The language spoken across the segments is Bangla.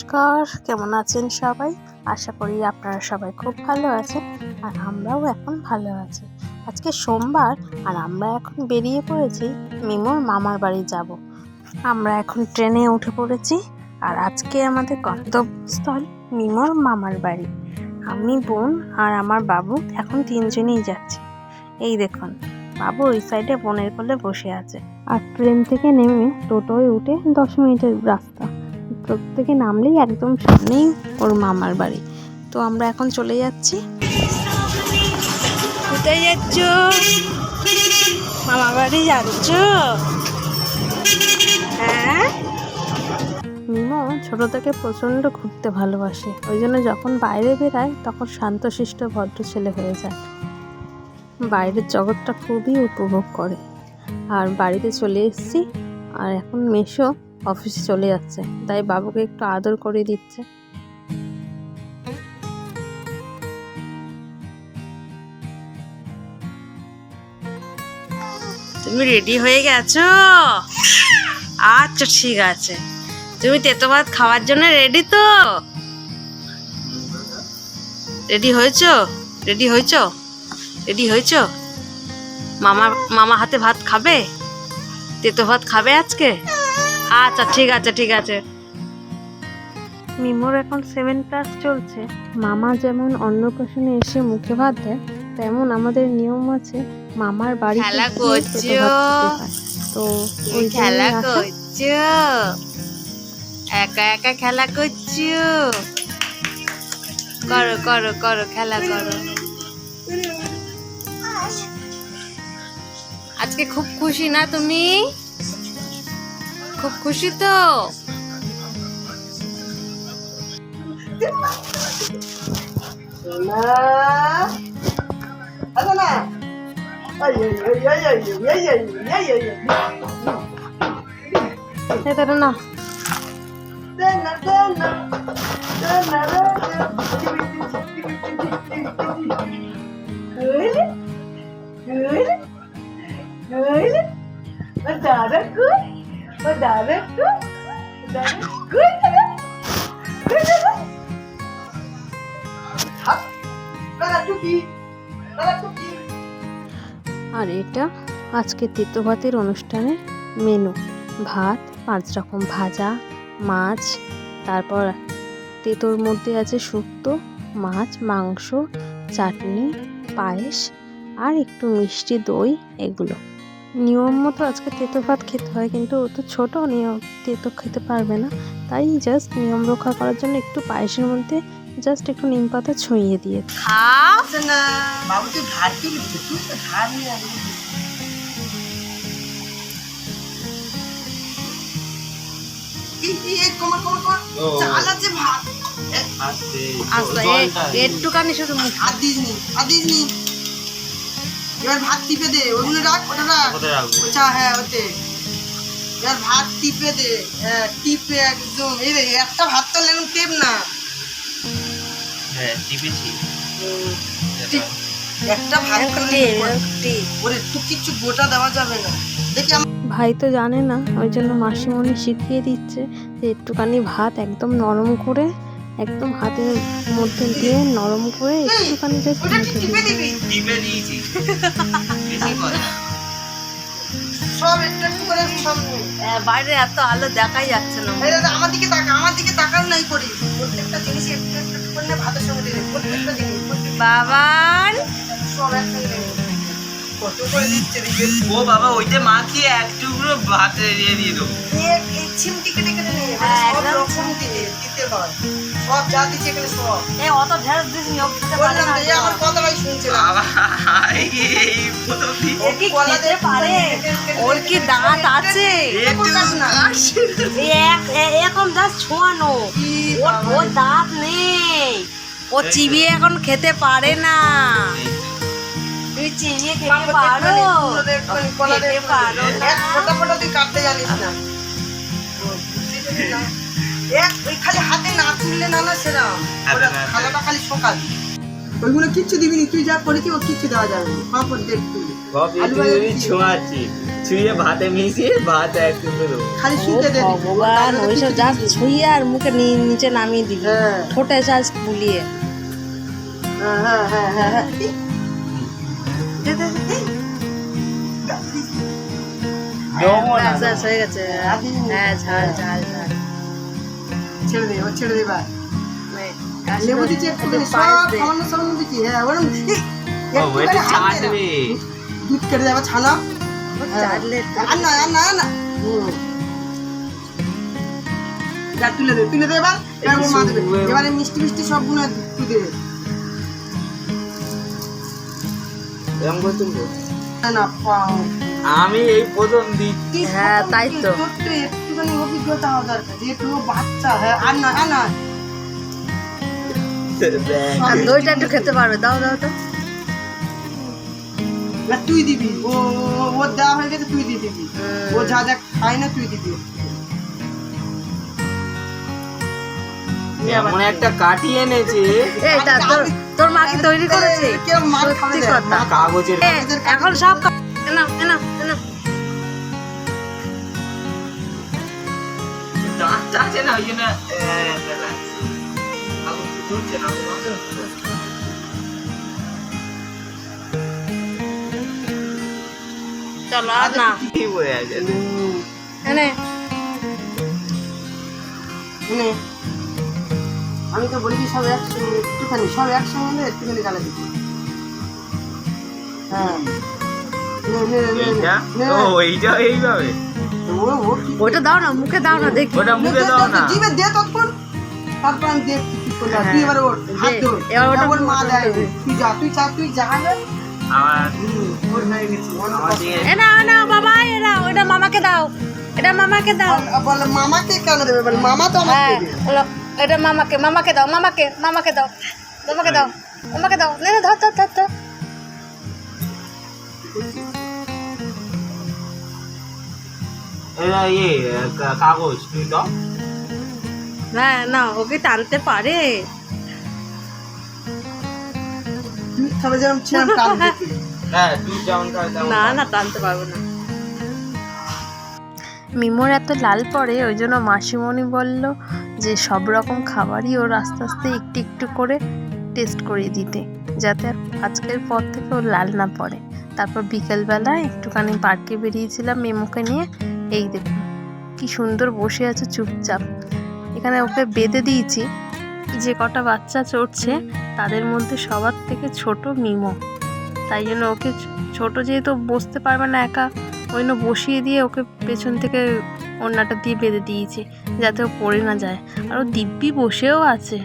নমস্কার, কেমন আছেন সবাই? আশা করি আপনারা সবাই খুব ভালো আছেন আর আমরাও এখন ভালো আছি। আজকে সোমবার আর আমরা এখন বেরিয়ে পড়েছি মিমোর মামার বাড়ি যাব। আমরা এখন ট্রেনে উঠে পড়েছি আর আজকে আমাদের গন্তব্যস্থল মিমোর মামার বাড়ি। আমি, বোন আর আমার বাবু এখন তিনজনেই যাচ্ছি। এই দেখুন, বাবু ওই সাইডে বোনের কোলে বসে আছে। আর ট্রেন থেকে নেমে টোটোয় উঠে 10 মিনিটের রাস্তা। প্রত্যেকে নামলেই একদম সামনেই ওর মামার বাড়ি। তো আমরা এখন চলে যাচ্ছি। কোথায় যাচ্ছ? মামার বাড়ি যাচ্ছ? হ্যাঁ। মিমো ছোট থেকে প্রচণ্ড ঘুরতে ভালোবাসে, ওই জন্য যখন বাইরে বেরায় তখন শান্তশিষ্ট ভদ্র ছেলে হয়ে যায়। বাইরের জগৎটা খুবই উপভোগ করে। আর বাড়িতে চলে এসেছি আর এখন মেশো অফিসে চলে যাচ্ছে, তাই বাবুকে একটু আদর করে দিচ্ছে। তুমি রেডি হয়ে গেছো? আচ্ছা ঠিক আছে। তুমি তেতো ভাত খাওয়ার জন্য রেডি তো? রেডি হয়েছো? রেডি হয়েছো? রেডি হয়েছো? মামা হাতে ভাত খাবে? তেতো ভাত খাবে আজকে? আচ্ছা ঠিক আছে ঠিক আছে। মিমোর এখন 7 ক্লাস চলছে। মামা যেমন অন্নপ্রাশনে এসে মুখে ভাত দেয়, তেমন আমাদের নিয়ম আছে মামার বাড়ি খেলা করছো? তো ওই খেলা করছো? একা একা খেলা করছো? করো করো করো, খেলা করো। আজকে খুব খুশি না তুমি? খুব খুশি তো? না আর এটা আজকে তেতো ভাতের অনুষ্ঠানের মেনু। ভাত, 5 রকম ভাজা, মাছ, তারপর তেতোর মধ্যে আছে শুক্তো, মাছ, মাংস, চাটনি, পায়েস আর একটু মিষ্টি, দই। এগুলো নিয়ম মতো আজকে তেতো ভাত খেতে হয়, কিন্তু ও তো ছোটো, নিয়ম তেতো খেতে পারবে না, তাই জাস্ট নিয়ম রক্ষা করার জন্য একটু পায়েসের মধ্যে জাস্ট একটু নিম পাতা ছড়িয়ে দিয়ে। একটুখানি শুধু এবার ভাত টিপে দে, ওগুলো রাখ, ওটা রাখ, ওটা হ্যাঁ ওতে। এবার ভাত টিপে দে, হ্যাঁ টিপে একদম। এই রে একটা ভাত তো লেন টেপ না। হ্যাঁ টিপেছি। একটা ভাত ওরে একটু কিছু গোটা দেওয়া যাবে না। দেখি ভাই তো জানে না, ওই জন্য মাসিমণি শিখিয়ে দিচ্ছে যে একটুখানি ভাত একদম নরম করে, একদম হাতের মধ্যে দিয়ে নরম করে একটুখানি জাস্ট টিপে দিবি। টিপে দিয়েছি। বেশি করে না। সব একটু একটু করে সামনে। বাইরে এত আলো দেখাই যাচ্ছে না। এই দাদা আমার দিকে তাকা, আমার দিকে তাকাও নাই করি। প্রত্যেকটা জিনিস একটু একটু করে ভাতের সঙ্গে দিবি, প্রত্যেকটা জিনিস। বাবান সব একসঙ্গে কত করে দিচ্ছে দিকে। ও বাবা, ওইটা মাখিয়ে এক টুকরো ভাতে দিয়ে দেবো। এই চিমটি কেটে কেটে নিয়ে সব রকম দিতে হয়। সব যা দিচ্ছে এখানে সব। অত ঢেঁড়স দিস নি, ও খেতে পারে বললাম না। তো, এই আমার কথাটাই শুনছে না। বাবা এই প্রথম দিন ও কি খেতে পারে? ওর কি দাঁত আছে? একটু এখন জাস্ট ছোঁয়ানো, ওর দাঁত নেই, ও চিবিয়ে এখন খেতে পারে না। তুমি চিবিয়ে খেতে পারো? খেতে পারো না? এক ফোঁটা ফোঁটা তুই কাটতে জানিস না। এক ওই খালি হাতে না তুললে না সেরাম। থালাটা খালি সকাল। ওইগুলো কিচ্ছু দিবি নি, তুই যা করেছি ও কিচ্ছু দেওয়া যাবে না। পাঁপড় দেখ তুই আলু ভাজা দিবি। ছোঁয়াচ্ছি ছুঁয়ে ভাতে মিশিয়ে ভাত একটু দেবো। খালি শুনতে দে ভগবান ওইসব জাস্ট ছুঁয়ে আর মুখে নিচে নামিয়ে দিবি, হ্যাঁ ঠোঁটে জাস্ট বুলিয়ে। হ্যাঁ হ্যাঁ হ্যাঁ হ্যাঁ হ্যাঁ দে, দে, দে। ব্যাস, ব্যাস, হয়ে গেছে। হ্যাঁ ঝাল ঝাল ঝাল। ছেড়ে দে, ও ছেড়ে দে ভাই। নে, লেবু দিচ্ছি একটু, একটু সব পায়েস দে। সামান্য সামান্য দিচ্ছি। হ্যাঁ ওরম ও এটা চাটবে। দুধ কেটে যাবে ছানা। চাটলে আর না আর না আর না। যা তুলে দে, তুলে দে এবার। এবার ওর মা দেবে। এবারে মিষ্টি মিষ্টি সবগুলো তুই দে। এরকম করে তুলবো? না না পাও। আমি এই প্রথম দিচ্ছি। হ্যাঁ, তাই তো। তোর তো একটুখানি অভিজ্ঞতা হওয়া দরকার, যেহেতু ও বাচ্চা। হ্যাঁ আর না আর না। আর দইটা একটু খেতে পারবে, দাও দাও তো। না তুই দিবি, ও ওর দেওয়া হয়ে গেছে, তুই দিয়ে দিবি। ও যা যা খায় না তুই দিবি। এমন একটা কাটি এনেছে এই তা তোর মা কি তৈরি করেছে? কেউ মার খাবে সত্যি দেখ। কথা। কাগজের। এ, এখন সব না না না দাঁতটা আছে না ওই জন্য কাগজ তুলছে না। চলো আর না কি বলে আছে? এনে নে। আমি তো বলেছি সব একসঙ্গে, একটুখানি সব একসঙ্গে একটুখানি জ্বালা দিবি। হ্যাঁ নে, নে, নে, নে, এইটা নে। ও এইটা এইভাবে ও কি- ওইটা দাও না, মুখে দাও না দেখি। ওটা নে, মুখে দে, দাও দে, না। জিভে দে তৎক্ষণ। তারপর আমি দেখছি কি করলে। তুই এবার ওর হাত দে। ধর। এবার ওটা ওর মা মুখে দেয়। ধরবে। তুই যা, তুই যা, তুই যা রে। আমার ওর হয়ে গেছে, অনেক আমার কষ্ট। দিকে এ না না বাবা, এরা ওটা মামাকে দাও, এটা মামাকে দাও। বলে মামাকে কেন দেবে? বলে মামা তো আমাকে হ্যাঁ দেবে। বলো, এটা মামাকে মামাকে দাও, মামাকে মামাকে দাও, মামাকে দাও, মামাকে দাও। নে নে, ধর ধর ধর ধর। এটা কাগজ তুই দাও। হ্যাঁ না, ওকে টানতে পারে। তুই তবে যেরকম ছিলাম টান দিতি। হ্যাঁ তুই যেমন খাস তেমন না খা। না, টানতে পারবো না। মিমোর এত লাল পড়ে, ওই জন্য মাসিমণি বলল যে সব রকম খাবারই ওর আস্তে আস্তে একটু একটু করে টেস্ট করিয়ে দিতে, যাতে আজকের পর থেকে ওর লাল না পড়ে। তারপর বিকেলবেলা একটুখানি পার্কে বেরিয়েছিলাম মিমোকে নিয়ে। এই দেখুন কি সুন্দর বসে আছে চুপচাপ। এখানে ওকে বেঁধে দিয়েছি। যে কটা বাচ্চা চড়ছে তাদের মধ্যে সবার থেকে ছোট মিমো, তাই জন্য ওকে ছোট যেহেতু বসতে পারবে না একা, ওই জন্য বসিয়ে দিয়ে ওকে পেছন থেকে ওড়নাটা দিয়ে বেঁধে দিয়েছি যাতে ও পড়ে না যায়। আর ও দিব্যি বসেও আছে।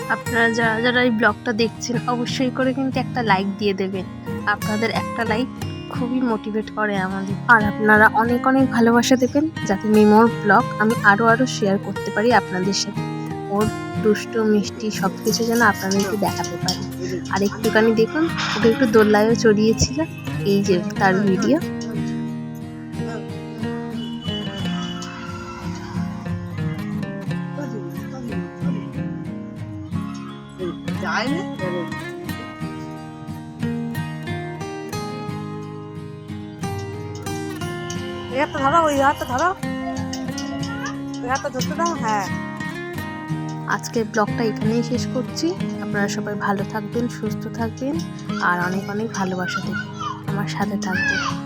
আপনারা যারা যারা এই ব্লগটা দেখছেন অবশ্যই করে কিন্তু একটা লাইক দিয়ে দেবেন। আপনাদের একটা লাইক খুবই মোটিভেট করে আমাদের। আর আপনারা অনেক অনেক ভালোবাসা দেবেন যাতে মিমোর ব্লগ আমি আরও শেয়ার করতে পারি আপনাদের সাথে। ওর দুষ্টু মিষ্টি সব কিছু যেন আপনাদেরকে দেখাতে পারি। আর একটুখানি দেখুন, ওকে একটু দোল্লায়ও চড়িয়েছিল, এই যে তার ভিডিও। যায় না। এই হাতটা ধরো, ওই হাতটা ধরো, ওই হাতটা ধরতে দাও। হ্যাঁ, আজকের ব্লগটা এখানেই শেষ করছি। আপনারা সবাই ভালো থাকবেন, সুস্থ থাকবেন আর অনেক অনেক ভালোবাসা দেবেন, আমার সাথে থাকবেন।